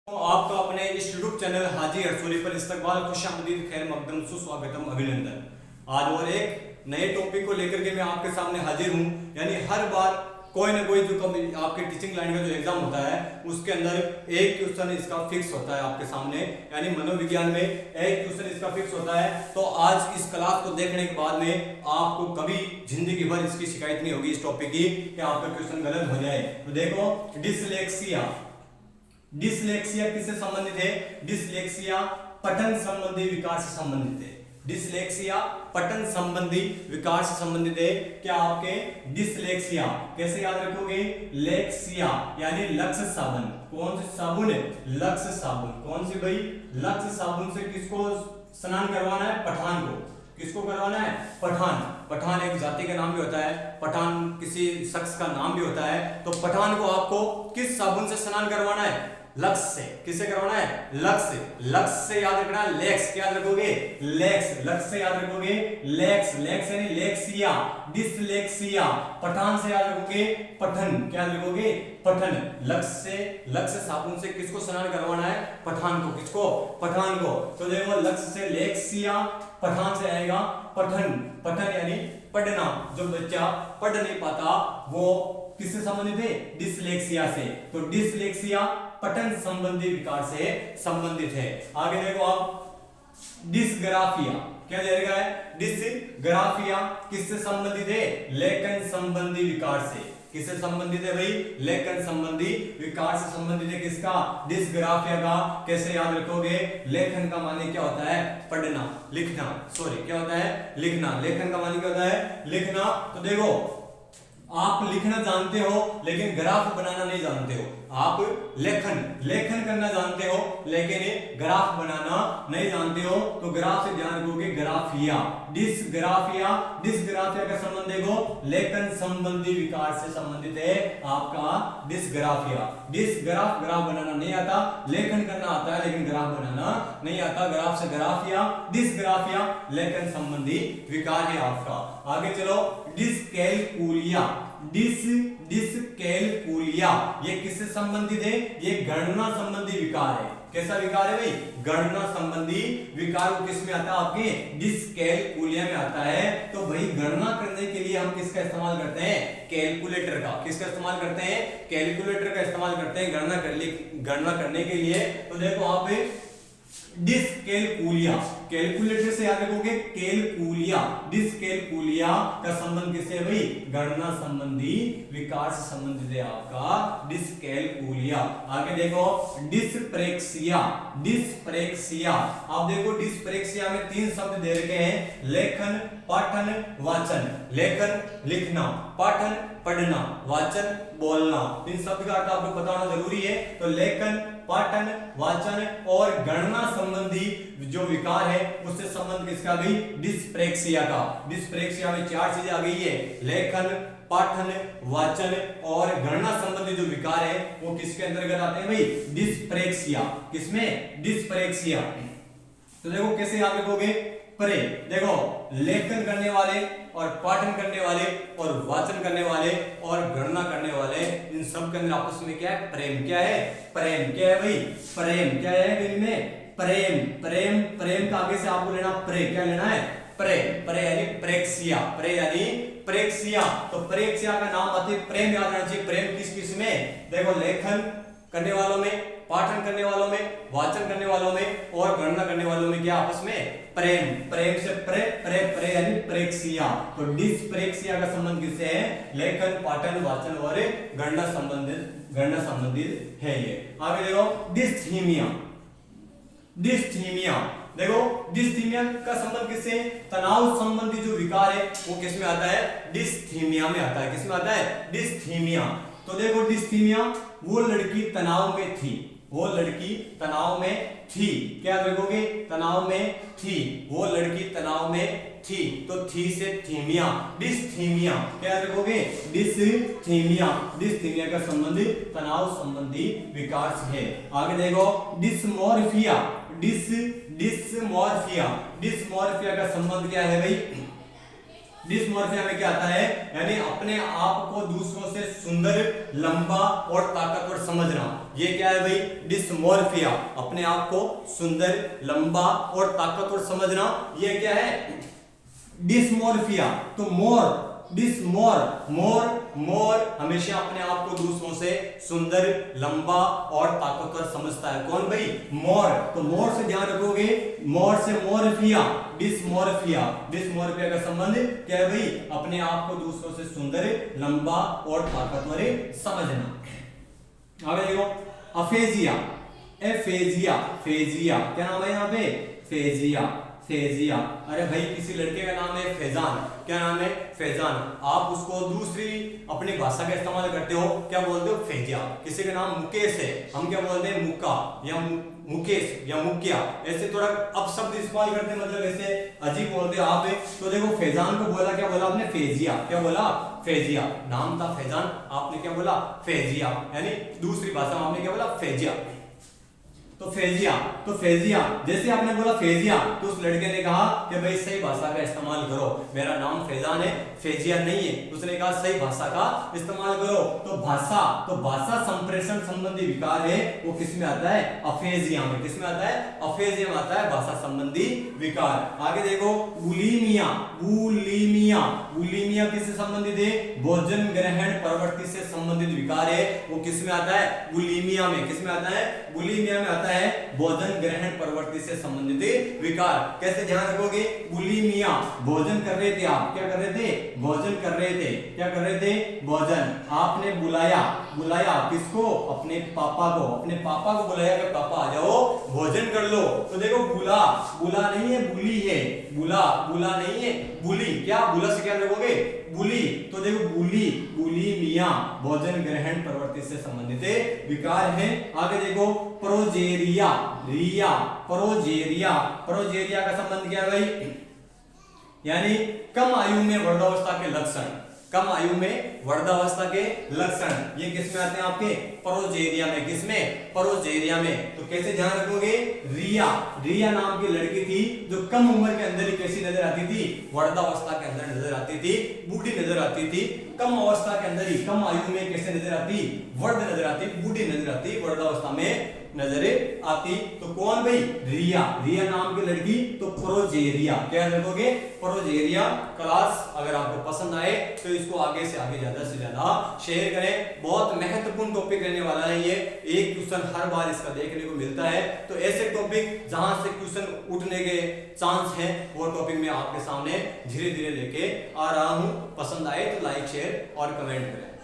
तो आपका अपने इस यूट्यूब चैनल हाजी रसूली पर इस्तकबाल, खुशामदीद, खैर मकदम, सुस्वागतम, अभिनंदन। आज और एक नए टॉपिक को लेकर के मैं आपके सामने हाजिर हूँ। यानी हर बार कोई ना कोई जो आपके टीचिंग लाइन का जो एग्जाम होता है उसके अंदर एक क्वेश्चन इसका फिक्स होता है आपके सामने, यानी मनोविज्ञान में एक क्वेश्चन इसका फिक्स होता है। तो आज इस क्लास को देखने के बाद में आपको कभी जिंदगी भर इसकी शिकायत नहीं होगी इस टॉपिक की कि आपका क्वेश्चन गलत हो जाए। तो देखो, डिसलेक्सिया। डिसलेक्सिया किससे संबंधित है? डिसलेक्सिया पठन संबंधी विकार से संबंधित है। डिसलेक्सिया पठन संबंधी विकार से संबंधित है। क्या आपके डिसलेक्सिया कैसे याद रखोगे? लेक्सिया यानी लक्ष्य साबुन। कौन सी साबुन है? लक्ष्य साबुन। कौन सी भाई? लक्ष्य साबुन से किसको स्नान करवाना है? पठान को। किसको करवाना है? पठान। पठान एक जाति का नाम भी होता है, पठान किसी शख्स का नाम भी होता है। तो पठान को आपको किस साबुन से स्नान करवाना है? लक्स से। किससे करवाना है? लक्स से। लक्स से याद रखना है लेक्स। क्या याद रखोगे? लेक्स। लक्स से याद रखोगे लेक्स। लेक्स यानी लेक्सिया। डिसलेक्सिया पठान से याद रखोगे पठन। क्या याद रखोगे? पठन। लक्स से, लक्स साबुन से किसको स्नान करवाना है? पठान को। किसको? पठान को। तो देखो, लक्स से लेक्सिया, पठान से आएगा पठन। पठन यानी पढ़ना। जो बच्चा पढ़ नहीं पाता वो किससे संबंधित है? डिसलेक्सिया से। तो डिसलेक्सिया पठन संबंधी विकार से संबंधित है। आगे देखो आप, डिसग्राफिया। क्या जाएगा? डिसग्राफिया किससे संबंधित है? लेखन संबंधी विकार से। किससे संबंधित है भाई? लेखन संबंधी विकार से संबंधित है। किसका? डिसग्राफिया का। कैसे याद रखोगे? लेखन का माने क्या होता है? पढ़ना, लिखना। सॉरी, क्या होता है? लिखना। लेखन का माने क्या होता है? लिखना। तो देखो, आप लिखना जानते हो लेकिन ग्राफ बनाना नहीं जानते हो। आप लेखन करना जानते हो लेकिन ग्राफ बनाना नहीं जानते हो। तो ग्राफ से ध्यान रखोगे ग्राफिया। डिसग्राफिया, डिसग्राफिया का संबंध देखो लेखन संबंधी विकार से संबंधित है आपका डिसग्राफिया। डिसग्राफ, ग्राफ बनाना नहीं आता, लेखन करना आता है लेकिन ग्राफ बनाना नहीं आता। ग्राफ से ग्राफिया, डिसग्राफिया लेखन संबंधी विकार है आपका। आगे चलो, डिसकैलकुलिया। डिसकैलकुलिया ये किससे संबंधित है? ये गणना संबंधी विकार है। कैसा विकार है भाई? गणना संबंधी विकार किस में आता है? आपके डिसकैलकुलिया में आता है। तो भाई गणना करने के लिए हम किसका इस्तेमाल करते हैं? कैलकुलेटर का। किसका इस्तेमाल करते हैं? कैलकुलेटर का इस्तेमाल करते हैं गणना करने के लिए। तो देखो आप, डिसकैलकुलिया, कैलकुलेटर से याद रखोगे कैलकुलिया। डिसकैलकुलिया का संबंध किससे है भाई? गणना संबंधी विकार से संबंधित है आपका डिसकैलकुलिया। आगे देखो, डिस्प्रेक्सिया। डिस्प्रेक्सिया, आप देखो डिस्प्रेक्सिया में तीन शब्द दे रखे हैं, लेखन, पाठन, वाचन। लेखन लिखना, पाठन पढ़ना, वाचन बोलना। इन शब्द का अर्थ आपको बताना जरूरी है। तो लेखन, पाठन, वाचन और गणना संबंधी जो विकार है उससे संबंध किसका भी? डिस्प्रेक्सिया का। डिस्प्रेक्सिया में चार चीजें आ गई है, लेखन, पाठन, वाचन और गणना संबंधी जो विकार है वो किसके अंतर्गत आते हैं भाई? डिस्प्रेक्सिया। किसमें? डिस्प्रेक्सिया। तो देखो कैसे याद रखोगे? परे देखो, लेखन करने वाले और पाठन करने वाले और वाचन करने वाले और गणना करने वाले, इन सब के अंदर आपस में क्या है? प्रेम। क्या है? प्रेम। क्या है भाई? प्रेम। क्या है इनमें? प्रेम। प्रेम, प्रेम का आगे से आपको लेना प्रे। क्या लेना है? प्रे। प्रे यानी प्रेक्सिया। प्रे यानी प्रेक्सिया। तो प्रेक्सिया का नाम आते प्रेम याद रखना चाहिए। प्रेम किस किस में? देखो, लेखन करने वालों में, पाठन करने वालों में, वाचन करने वालों में और गणना करने वालों में क्या आपस में? प्रेम। प्रेम से प्रे, प्रे, प्रे यानी प्रेक्सिया। तो डिस्प्रेक्सिया का संबंध किससे है? लेखन, पाठन, वाचन और गणना संबंधित है ये। आगे देखो, डिस्थीमिया। डिस्थीमिया, देखो डिस्थीमिया का संबंध किससे? तनाव संबंधी जो विकार है वो किस में आता है? डिस्थीमिया में आता है। किस में आता है? डिस्थीमिया। तो देखो, डिस्थीमिया, वो लड़की तनाव में थी। वो लड़की तनाव में थी। क्या रखोगे? तनाव में थी। वो लड़की तनाव में थी। तो थी से थीमिया, डिस्थीमिया। क्या रखोगे? डिस्थीमिया। डिस्थीमिया का संबंध तनाव संबंधी विकार से है। आगे देखो, डिस्मोर्फिया। डिस्मोर्फिया। डिस्मोर्फिया का संबंध क्या है भाई? डिसमॉर्फिया में क्या आता है, यानी अपने आप को दूसरों से सुंदर, लंबा और ताकतवर समझना। ये क्या है भाई, डिसमॉर्फिया, अपने आप को सुंदर, लंबा और ताकतवर समझना, ये क्या है, डिसमॉर्फिया। तो मोर, मोर हमेशा अपने आप को दूसरों से सुंदर, लंबा और ताकतवर समझता है। कौन भाई, मोर। तो मोर से ध्यान रखोगे, मोर से मोरफिया, डिसमॉर्फिया का संबंध क्या है भाई, अपने आप को दूसरों से सुंदर, लंबा और ताकतवर समझना। आगे देखो, अफेजिया, फेजिया क्या नाम है यहाँ पे, फेजिया। अरे भाई किसी लड़के का नाम है फैजान, क्या नाम है, फैजान। आप उसको दूसरी अपनी भाषा का इस्तेमाल करते हो, क्या बोलते हो, फैजिया। किसी का नाम मुकेश है, हम क्या बोलते हैं, मुक्का या मुकेश या मुकिया, ऐसे थोड़ा अपशब्द इस्तेमाल करते हैं, मतलब ऐसे अजीब बोलते हैं आप। तो देखो फैजान को बोला, क्या बोला आपने, फैजिया। क्या बोला, फैजिया। नाम था फैजान, आपने क्या बोला, फैजिया, यानी दूसरी भाषा में आपने क्या बोला, फैजिया। तो फेजिया जैसे आपने बोला फेजिया, तो उस लड़के ने कहा कि भाई सही भाषा का इस्तेमाल करो, मेरा नाम फैजान है, फेजिया नहीं है। उसने कहा सही भाषा का इस्तेमाल करो। तो भाषा संप्रेषण संबंधी विकार है, वो किसमें आता है, अफेजिया में। किसमें आता है, अफेजिया में आता है भाषा संबंधी विकार। आगे देखो, बुलीमिया किससे संबंधित है, भोजन ग्रहण प्रवृत्ति से संबंधित विकार है, वो किसमें आता है, बुलीमिया में। किसमें आता है, बुलीमिया में आता है भोजन ग्रहण प्रवृत्ति से संबंधित विकार। कैसे ध्यान रखोगे, बुलीमिया, भोजन कर रहे थे आप, क्या कर रहे थे, भोजन कर रहे थे, क्या कर रहे थे, भोजन। आपने बुलाया किसको, अपने पापा को बुलाया कि पापा आ जाओ भोजन कर लो। तो देखो बुला नहीं है, बुली है, बुला नहीं है, बुली। क्या, बुला से क्या रखोगे, बुली। तो देखो बुलीमिया भोजन ग्रहण प्रवृत्ति से संबंधित विकार है। आगे देखो, प्रोजेरिया का संबंध क्या है भाई, यानी कम आयु में वृद्धावस्था के लक्षण, कम आयु में वृद्धावस्था के लक्षण, ये किसमें आते हैं आपके, प्रोजेरिया में। किसमें, प्रोजेरिया में। तो कैसे ध्यान रखोगे, रिया नाम की लड़की थी जो कम उम्र के अंदर ही कैसी नजर आती थी, वृद्धावस्था के अंदर नजर आती थी, बूढ़ी नजर आती थी। कम अवस्था के अंदर ही, कम आयु में कैसे नजर आती, वृद्ध नजर आती, बूढ़ी नजर आती, वृद्धावस्था में नजर आती। तो कौन भाई, रिया नाम की लड़की। तो प्रोजेरिया, क्या रखोगे, प्रोजेरिया। क्लास अगर आपको पसंद आए तो इसको आगे से आगे ज्यादा से ज्यादा शेयर करें, बहुत महत्वपूर्ण टॉपिक रहने वाला है ये। एक क्वेश्चन हर बार इसका देखने को मिलता है, तो ऐसे टॉपिक जहां से क्वेश्चन उठने के चांस है, वो टॉपिक मैं आपके सामने धीरे धीरे लेके आ रहा हूं। पसंद आए तो लाइक, शेयर और कमेंट करें।